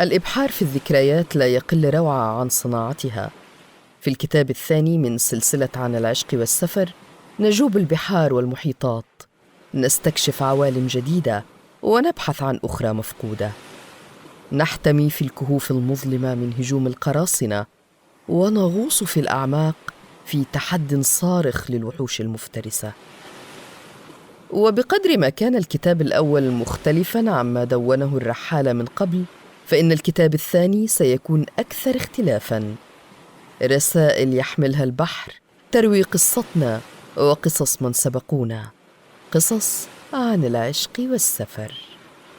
الإبحار في الذكريات لا يقل روعة عن صناعتها. في الكتاب الثاني من سلسلة عن العشق والسفر نجوب البحار والمحيطات، نستكشف عوالم جديدة ونبحث عن أخرى مفقودة. نحتمي في الكهوف المظلمة من هجوم القراصنة، ونغوص في الأعماق في تحد صارخ للوحوش المفترسة. وبقدر ما كان الكتاب الأول مختلفاً عما دونه الرحالة من قبل، فإن الكتاب الثاني سيكون أكثر اختلافاً. رسائل يحملها البحر تروي قصتنا وقصص من سبقونا، قصص عن العشق والسفر.